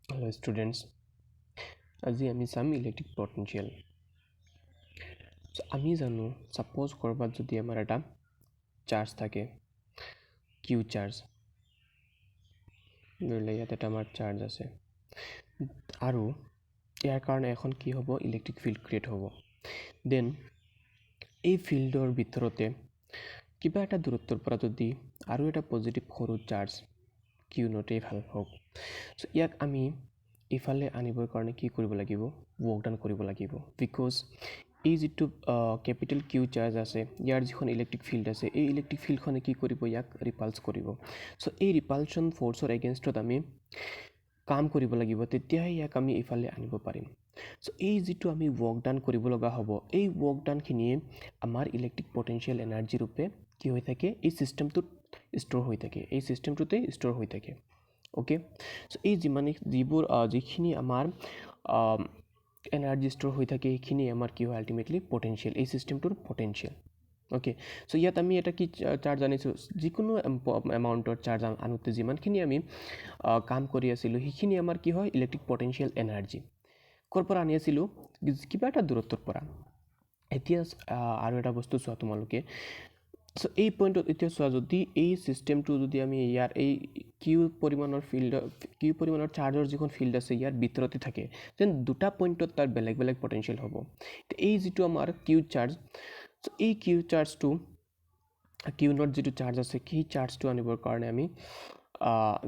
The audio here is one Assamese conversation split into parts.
Hello students, আজি আমি চাম ইলেক্ট্ৰিক পটেনশিয়াল। আমি জানো সাপোজ কৰবাত যদি আমাৰ এটা চাৰ্জ থাকে কিউ চাৰ্জ, ধৰিলে ইয়াত এটা আমাৰ চাৰ্জ আছে আৰু ইয়াৰ কাৰণে এখন কি হ'ব ইলেক্ট্ৰিক ফিল্ড ক্ৰিয়েট হ'ব। দেন এই ফিল্ডৰ ভিতৰতে কিবা এটা দূৰত্বৰ পৰা যদি আৰু এটা পজিটিভ সৰু চাৰ্জ কিউ নটেই ভাল হওক, সো ইয়াক আমি ইফালে আনিবৰ কাৰণে কি কৰিব লাগিব, ৱৰ্ক ডান কৰিব লাগিব। বিকজ এই যিটো কেপিটেল কিউ চাৰ্জ আছে, ইয়াৰ যিখন ইলেক্ট্ৰিক ফিল্ড আছে, এই ইলেক্ট্ৰিক ফিল্ডখনে কি কৰিব, ইয়াক ৰিপালছ কৰিব। সো এই ৰিপালশ্যন ফ'ৰ্চৰ এগেইনষ্টত আমি কাম কৰিব লাগিব, তেতিয়াহে ইয়াক আমি ইফালে আনিব পাৰিম। সো এই যিটো আমি ৱৰ্ক ডান কৰিব লগা হ'ব, এই ৱৰ্ক ডানখিনিয়ে আমাৰ ইলেক্ট্ৰিক পটেনশিয়েল এনাৰ্জি ৰূপে কি হৈ থাকে, এই চিষ্টেমটোত ষ্ট'ৰ হৈ থাকে, এই চিষ্টেমটোতে ষ্ট'ৰ হৈ থাকে। ওকে, সো এই যিখিনি আমাৰ এনাৰ্জি ষ্ট'ৰ হৈ থাকে, এইখিনি আমাৰ কি হয় আল্টিমেটলি পটেনশিয়েল, এই চিষ্টেমটোৰ পটেনশিয়েল। ওকে, সো ইয়াত আমি এটা কি চাৰ্জ আনিছোঁ, যিকোনো এমাউণ্টৰ চাৰ্জ আনোতে যিমানখিনি আমি কাম কৰি আছিলোঁ, সেইখিনি আমাৰ কি হয় ইলেক্ট্ৰিক পটেনশিয়েল এনাৰ্জি। ক'ৰ পৰা আনি আছিলোঁ, কিবা এটা দূৰত্বৰ পৰা। এতিয়া আৰু এটা বস্তু চোৱা তোমালোকে, সো এই পইণ্টত এতিয়া চোৱা, যদি এই চিষ্টেমটো যদি আমি ইয়াৰ এই কিউ পৰিমাণৰ চাৰ্জৰ যিখন ফিল্ড আছে ইয়াৰ ভিতৰতে থাকে, যেন দুটা পইণ্টত তাৰ বেলেগ বেলেগ পটেনশিয়েল হ'ব। এই যিটো আমাৰ কিউ চাৰ্জ, সো এই কিউ চাৰ্জটো, কিউ নট যিটো চাৰ্জ আছে, সেই চাৰ্জটো আনিবৰ কাৰণে আমি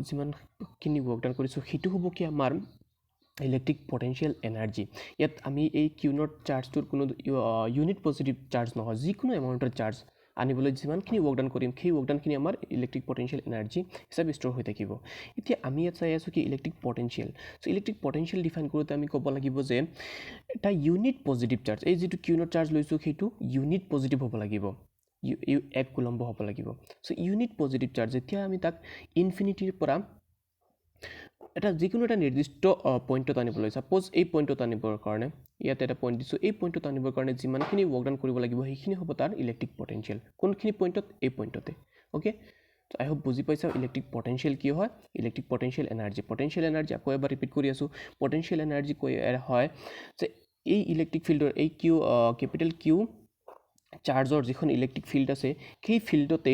যিমানখিনি ৱৰ্ক ডান কৰিছোঁ, সেইটো হ'ব কি আমাৰ ইলেক্ট্ৰিক পটেনশিয়েল এনাৰ্জি। ইয়াত আমি এই কিউ নট চাৰ্জটোৰ কোনো ইউনিট পজিটিভ চাৰ্জ নহয়, যিকোনো এমাউণ্টৰ চাৰ্জ আনিবলৈ যিমানখিনি ৱৰ্ক ডান কৰিম, সেই ৱৰ্ক ডানখিনি আমাৰ ইলেক্ট্ৰিক পটেনশিয়েল এনাৰ্জি হিচাপে ষ্ট'ৰ হৈ থাকিব। এতিয়া আমি ইয়াত চাই আছোঁ কি electric potential. So electric potential define কৰোঁতে আমি ক'ব লাগিব যে এটা ইউনিট পজিটিভ চাৰ্জ, এই যিটো কিউ নট চাৰ্জ লৈছোঁ সেইটো ইউনিট পজিটিভ হ'ব লাগিব, 1 কুলম্ব হ'ব লাগিব। সো ইউনিট পজিটিভ চাৰ্জ যেতিয়া আমি তাক ইনফিনিটিৰ পৰা এটা যিকোনো এটা নিৰ্দিষ্ট পইণ্টত আনিবলৈ, ছাপ'জ এই পইণ্টত আনিবৰ কাৰণে ইয়াতে এটা পইণ্ট দিছোঁ, এই পইণ্টত আনিবৰ কাৰণে যিমানখিনি ৱৰ্ক ডান কৰিব লাগিব, সেইখিনি হ'ব তাৰ ইলেক্ট্ৰিক পটেনশিয়েল। কোনখিনি পইণ্টত, এই পইণ্টতে। ওকে, তো আই হোপ বুজি পাইছা ইলেক্ট্ৰিক পটেনশিয়েল কি হয়, electric potential energy. Potential energy আকৌ এবাৰ ৰিপিট কৰি আছোঁ, পটেনশিয়েল এনাৰ্জি হয় যে এই ইলেক্ট্ৰিক ফিল্ডৰ এই কেপিটেল কিউ চাৰ্জৰ যিখন ইলেক্ট্ৰিক ফিল্ড আছে, সেই ফিল্ডতে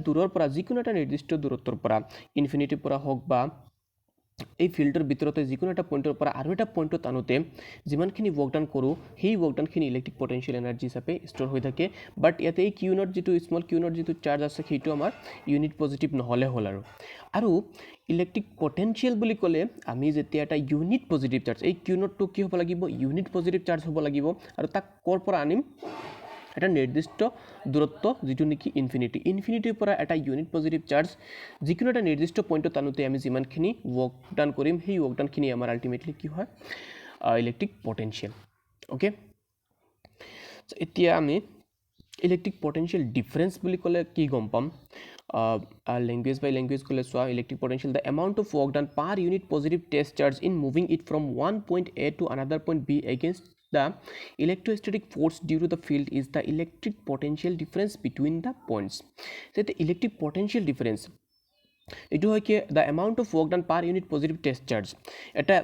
দূৰৰ পৰা যিকোনো এটা নিৰ্দিষ্ট দূৰত্বৰ পৰা, ইনফিনিটিৰ পৰা হওক বা এই ফিল্ডৰ ভিতৰতে যিকোনো এটা পইণ্টৰ পৰা আৰু এটা পইণ্টত আনোতে যিমানখিনি ৱৰ্ক ডান কৰোঁ, সেই ৱৰ্ক ডানখিনি ইলেক্ট্ৰিক পটেনশিয়েল এনাৰ্জি হিচাপে ষ্ট'ৰ হৈ থাকে। বাট ইয়াতে এই কিউ নট যিটো স্মল কিউ নট যিটো চাৰ্জ আছে, সেইটো আমাৰ ইউনিট পজিটিভ নহ'লে হ'ল আৰু ইলেক্ট্ৰিক পটেনশিয়েল বুলি ক'লে আমি যেতিয়া এটা ইউনিট পজিটিভ চাৰ্জ, এই কিউ নটটো কি হ'ব লাগিব, ইউনিট পজিটিভ চাৰ্জ হ'ব লাগিব, আৰু তাক ক'ৰ পৰা আনিম, এটা নিৰ্দিষ্ট দূৰত্ব যিটো নেকি ইনফিনিটিৰ পৰা এটা ইউনিট পজিটিভ চাৰ্জ যিকোনো এটা নিৰ্দিষ্ট পইণ্টত আনোতে আমি যিমানখিনি ৱৰ্ক ডান কৰিম, সেই ৱৰ্ক ডানখিনি আমাৰ আল্টিমেটলি কি হয় ইলেক্ট্ৰিক পটেনশিয়েল। ওকে, এতিয়া আমি ইলেক্ট্ৰিক পটেনশিয়েল ডিফাৰেঞ্চ বুলি ক'লে কি গম পাম, লেংগুৱেজ বাই লেংগুৱেজ ক'লে চোৱা, electric potential the amount of work done per unit positive test charge in moving it from one point A to another point B against the electrostatic force due to the field is the electric potential difference between the points. So the electric potential difference এইটো হয় কি, the amount of work done per unit positive test charge, এটা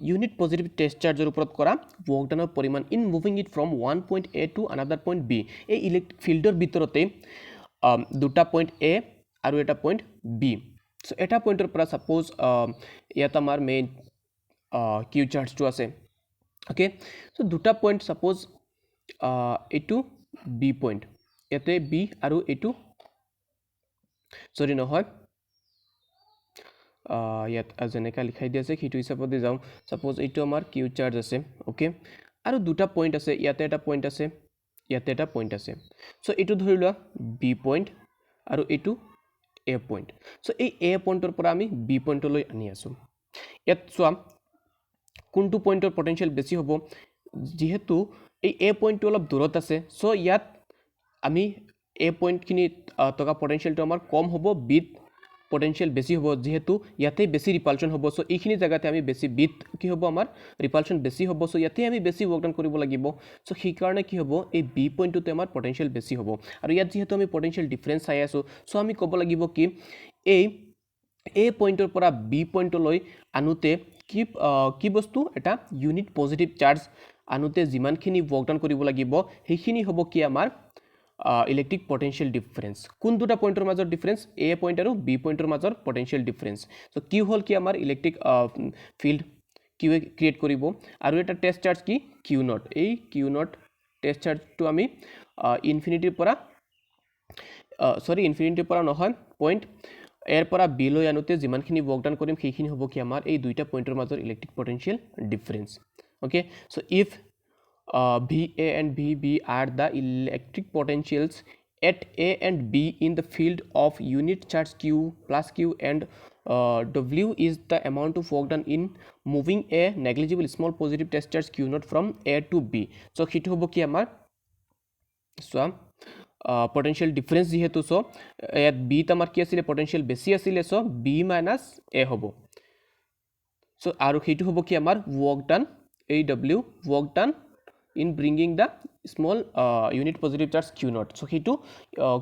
ইউনিট পজিটিভ টেষ্ট চাৰ্জৰ ওপৰত কৰা ৱৰ্ক ডানৰ পৰিমাণ in moving it from one point A to another point B. এই ইলেক্ট্ৰিক ফিল্ডৰ ভিতৰতে দুটা পইণ্ট এ আৰু এটা পইণ্ট বি। চ' এটা পইণ্টৰ পৰা ছাপ'জ ইয়াত আমাৰ মেইন কিউ চাৰ্জটো আছে। ওকে, চ' দুটা পইণ্ট ছাপ'জ এইটো বি পইণ্ট, ইয়াতে বি আৰু এইটো যদি নহয় ইয়াত যেনেকৈ লিখাই দিয়া আছে সেইটো হিচাপতে যাওঁ। ছাপ'জ এইটো আমাৰ কিউ চাৰ্জ আছে। অ'কে, আৰু দুটা পইণ্ট আছে, ইয়াতে এটা পইণ্ট আছে, ইয়াতে এটা পইণ্ট আছে। চ' এইটো ধৰি লোৱা বি পইণ্ট আৰু এইটো এ পইণ্ট। চ' এই এ পইণ্টৰ পৰা আমি বি পইণ্টলৈ আনি আছোঁ। ইয়াত চোৱা কোনটো পইণ্টৰ পটেনশিয়েল বেছি হ'ব, যিহেতু এই এ পইণ্টটো অলপ দূৰত আছে, চ' ইয়াত আমি এ পইণ্টখিনিত থকা পটেনশিয়েলটো আমাৰ কম হ'ব, বিত পটেনশিয়েল বেছি হ'ব, যিহেতু ইয়াতে বেছি ৰিপালশ্যন হ'ব। চ' এইখিনি জেগাতে আমি বেছি বিত কি হ'ব, আমাৰ ৰিপালশ্যন বেছি হ'ব। চ' ইয়াতে আমি বেছি ৱৰ্ক ডান কৰিব লাগিব। চ' সেইকাৰণে কি হ'ব, এই বি পইণ্টটোতে আমাৰ পটেনশিয়েল বেছি হ'ব। আৰু ইয়াত যিহেতু আমি পটেনশিয়েল ডিফাৰেঞ্চ চাই আছোঁ, চ' আমি ক'ব লাগিব কি এই A পইণ্টৰ পৰা B পইণ্টলৈ আনোতে কি বস্তু এটা ইউনিট পজিটিভ চাৰ্জ আনোতে যিমানখিনি ৱৰ্ক ডান কৰিব লাগিব সেইখিনি হ'ব কি আমাৰ ইলেক্ট্ৰিক পটেনশিয়েল ডিফাৰেন্স কোন দুটা পইণ্টৰ মাজৰ ডিফাৰেন্স A পইণ্ট আৰু B পইণ্টৰ মাজৰ পটেনশিয়েল ডিফাৰেন্স সো কি হ'ল কি আমাৰ ইলেক্ট্ৰিক ফিল্ড কিউ ক্ৰিয়েট কৰিব আৰু এটা টেষ্ট চাৰ্জ কি কিউ নট এই কিউ নট টেষ্ট চাৰ্জটো আমি ইনফিনিটিৰ পৰা ইনফিনিটিৰ পৰা নহয় পইণ্ট এৰ পৰা বি লৈ আনোতে যিমানখিনি ৱৰ্ক ডান কৰিম সেইখিনি হ'ব কি আমাৰ এই দুইটা পইণ্টৰ মাজৰ electric potential difference okay so if VA and VB are the electric potentials at A and B in the field of unit charge Q plus Q and W is the amount of work done in moving a negligible small positive test charge Q naught from A to B. So সেইটো হ'ব কি আমাৰ চোৱা potential difference যেহেতু সো ইয়াত B আমাৰ কি আছিল potential বেছি আছিল সো B minus A হ'ব সো আৰু সেইটো হ'ব কি আমাৰ work done AW work done in bringing the small unit positive charge Q naught so সেইটো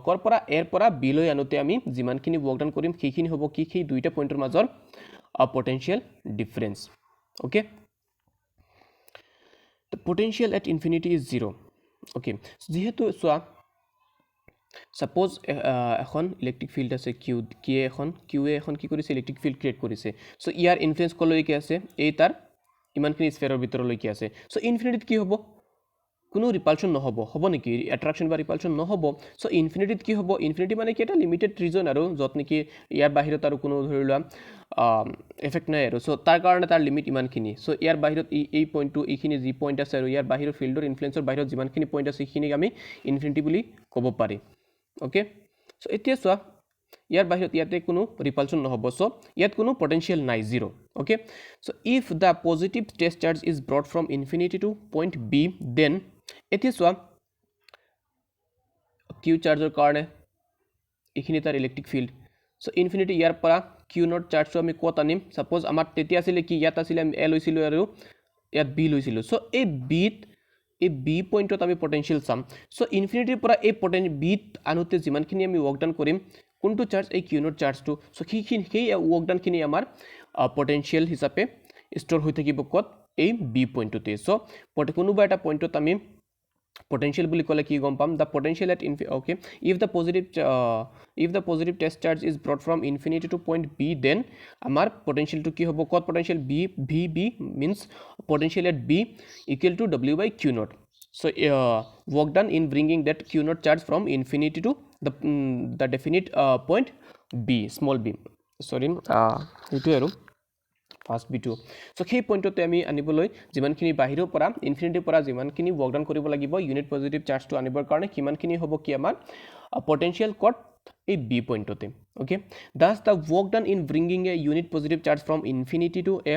কৰ পৰা এৰ পৰা বি লৈ আনোতে আমি যিমানখিনি ৱৰ্ক ডান কৰিম সেইখিনি হ'ব কি সেই দুইটা পইণ্টৰ মাজৰ potential difference okay the potential at infinity is 0 okay যেহেতু সোয়া সাপোজ এখন ইলেক্ট্ৰিক ফিল্ড আছে কিউ কিউএ এখন কি কৰিছে ইলেক্ট্ৰিক ফিল্ড ক্ৰিয়েট কৰিছে সো ইয়াৰ ইনফ্লুয়েন্স কলৈকে আছে এই তাৰ ইমানখিনি স্ফেয়াৰৰ ভিতৰলৈকে আছে সো ইনফিনিটিত কি হ'ব কোনো ৰিপালশন নহব হ'ব নেকি অ্যাট্ৰাকশন বা ৰিপালশন নহব সো ইনফিনিটিত কি হ'ব ইনফিনিটি মানে কি এটা লিমিটেড ৰিজন আৰু যত নেকি ইয়াৰ বাহিৰত আৰু কোনো ধৰিলা এফেক্ট নাই আৰু সো তাৰ কাৰণে তাৰ লিমিট ইমানখিনি সো ইয়াৰ বাহিৰত এই পইণ্টটো এইখিনি যি পইণ্ট আছে আৰু ইয়াৰ বাহিৰৰ ফিল্ডৰ ইনফ্লুয়েন্সৰ বাহিৰত যিমানখিনি পইণ্ট আছে সেইখিনি আমি ইনফিনিটি বুলি ক'ব পাৰি ওকে সো এতিয়া চোৱা ইয়াৰ বাহিৰত ইয়াতে কোনো ৰিপালশন নহব সো ইয়াত কোনো পটেনশিয়েল নাই 0 okay so if the positive test charge is brought from infinity to point B then এতিয়া চোৱা কিউ চাৰ্জৰ কাৰণে এইখিনি তাৰ ইলেক্ট্ৰিক ফিল্ড সো ইনফিনিটি ইয়াৰ পৰা কিউ নট চাৰ্জটো আমি ক'ত আনিম সাপোজ আমাৰ তেতিয়া আছিল কি ইয়াত আছিল আমি এ লৈছিলো আৰু ইয়াত বি লৈছিলো সো এই বি পইণ্টত আমি পটেনশিয়েল চাম সো ইনফিনিটিৰ পৰা এই বিত আনোতে যিমানখিনি আমি ৱৰ্ক ডান কৰিম কোনটো চাৰ্জ এই কিউ নট চাৰ্জটো সো সেই ৱৰ্ক ডানখিনি আমাৰ পটেনশিয়েল হিচাপে ষ্ট'ৰ হৈ থাকিব ক'ত এই বি পইণ্টতে সো কোনোবা এটা পইণ্টত আমি potential বুলি ক'লে কি গম পাম the potential at okay if the positive test charge is brought from infinity to point B then আমাৰ potential to কি হ'ব ক'ত potential B means potential at B equal to W by Q naught so work done in bringing that Q naught charge from infinity to the definite point B small b sorry এইটো আৰু ফাৰ্স্ট বিটো সো সেই পইণ্টতে আমি আনিবলৈ যিমানখিনি বাহিৰৰ পৰা ইনফিনিটিৰ পৰা যিমানখিনি ৱৰ্ক ডান কৰিব লাগিব ইউনিট পজিটিভ চাৰ্জটো আনিবৰ কাৰণে কিমানখিনি হ'ব কি আমাৰ পটেনশিয়েল কট এই বি পইণ্টতে okay thus the work done in bringing a unit positive charge from infinity to a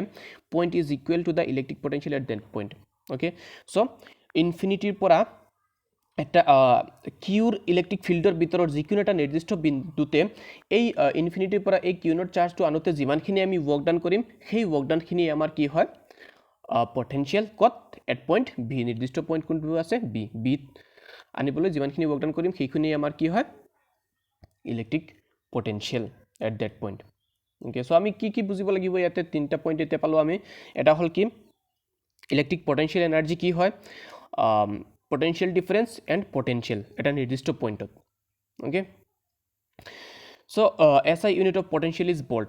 point is equal to the electric potential at that point okay so ইনফিনিটিৰ পৰা একটা কিউৰ ইলেক্ট্ৰিক ফিল্ডৰ ভিতৰৰ যিকোনো এটা নিৰ্দিষ্ট বিন্দুতে এই ইনফিনিটিৰ পৰা এই কিউ নট চাৰ্জটো আনোতে যিমানখিনি আমি ৱৰ্ক ডান কৰিম সেই ৱৰ্ক ডানখিনি আমাৰ কি হয় পটেনশিয়েল কট এট পইণ্ট বি নিৰ্দিষ্ট পইণ্ট কোনটো আছে বিত আনিবলৈ যিমানখিনি ৱৰ্ক ডান কৰিম সেইখিনি আমাৰ কি হয় electric potential at that point okay so আমি কি বুজিব লাগিব ইয়াতে তিনটা পইণ্ট এতিয়া পালো আমি এটা হ'ল কি ইলেক্ট্ৰিক পটেনশিয়েল এনাৰ্জি কি হয় potential difference and potential at a নিৰ্দিষ্ট পইণ্টত okay so SI unit of potential is volt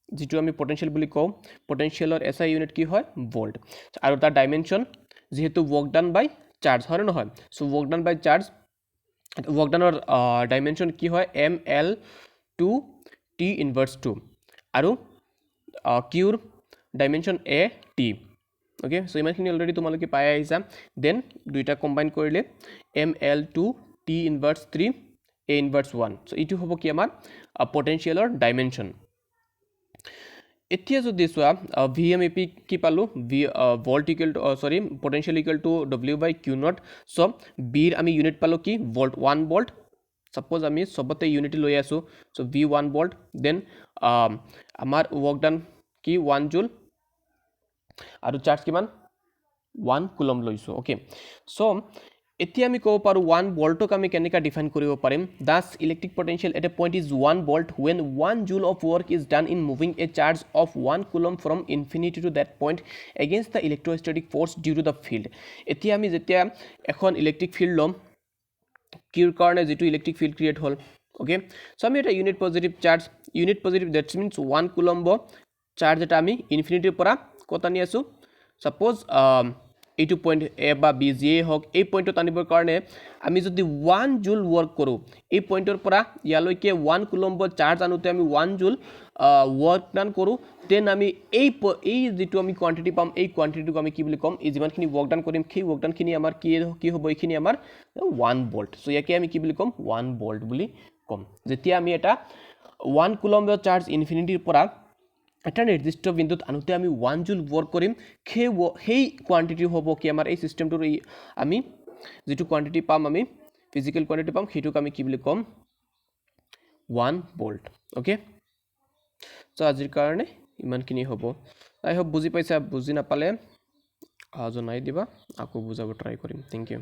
যেটো আমি potential বুলি কও potentialৰ SI unit কি হয় volt আৰু তাৰ ডাইমেনশন যেহেতু work done by charge হয় নহয় so work done by charge work done dimension কি হয় ml to t inverse 2 আৰু qৰ dimension a t okay so ইমানখিনি অলৰেডি তোমালোকে পাই আহিছা দেন দুইটা কম্বাইন কৰিলে ml2 t inverse 3 a inverse 1 so ইটো হ'ব কি আমাৰ পটেনশিয়েলৰ ডাইমেনশন এতিয়া যদি চোৱা vmap কি পালো volt equal to sorry potential equal to w by q naught so b ৰ আমি ইউনিট পালো কি volt 1 volt suppose আমি সবতে ইউনিটি লৈ আছো so v1 volt then আমাৰ work done কি 1 joule আৰু চাৰ্জ কিমান 1 কুলম লৈছো ওকে সো এতিয়া আমি ক'ব পাৰোঁ 1 ভল্টক আমি কেনেকৈ ডিফাইন কৰিব পাৰিম Das electric potential at A point is 1 volt when 1 joule of work is done in moving a charge of 1 coulomb from infinity to that point against the electrostatic force due to the field এতিয়া আমি যেতিয়া এখন ইলেক্ট্ৰিক ফিল্ড ল'ম কিৰ কাৰণে যেটো ইলেক্ট্ৰিক ফিল্ড ক্ৰিয়েট হ'ল ওকে সো আমি এটা unit positive that's means 1 coulomb charge এটা আমি ইনফিনিটিৰ পৰা কত আনি আছো সাপোজ এইটো পইণ্ট এ বা বি জি হওক এই পইণ্টত আনিবৰ কাৰণে আমি যদি 1 জুল ওয়াৰ্ক কৰো এই পইণ্টৰ পৰা ইয়ালৈকে 1 কুলম্ব চাৰ্জ আনোতে আমি 1 জুল ওয়াৰ্ক ডান কৰো দেন আমি এই যেটো আমি কোয়ান্টিটি পাম এই কোয়ান্টিটিটো আমি কি বুলি কম এই যিমানখিনি ওয়ার্ক ডান কৰিম সেই ওয়াৰ্ক ডানখিনি আমাৰ কি হ'ব এইখিনি আমাৰ 1 ভোল্ট সো ইয়াকে আমি কি বুলি কম 1 ভোল্ট বুলি কম যেতিয়া আমি এটা 1 কুলম্ব চাৰ্জ ইনফিনিটিৰ পৰা এটা নিৰ্দিষ্ট বিন্দুত আনোতে আমি 1 জুল ওয়াৰ্ক কৰিম সেই কোয়ান্টিটি হ'ব কি আমাৰ এই সিস্টেমটোৰ আমি যেটো কোয়ান্টিটি পাম আমি ফিজিক্যাল কোয়ান্টিটি পাম হেতুক আমি কি বুলি কম 1 ভোল্ট ওকে সো আজিৰ কাৰণে ইমানখিনি হ'ব আই হোপ বুজি পাইছা বুজি নাপালে জনাই দিবা আকৌ বুজাব ট্ৰাই কৰিম থ্যাংক ইউ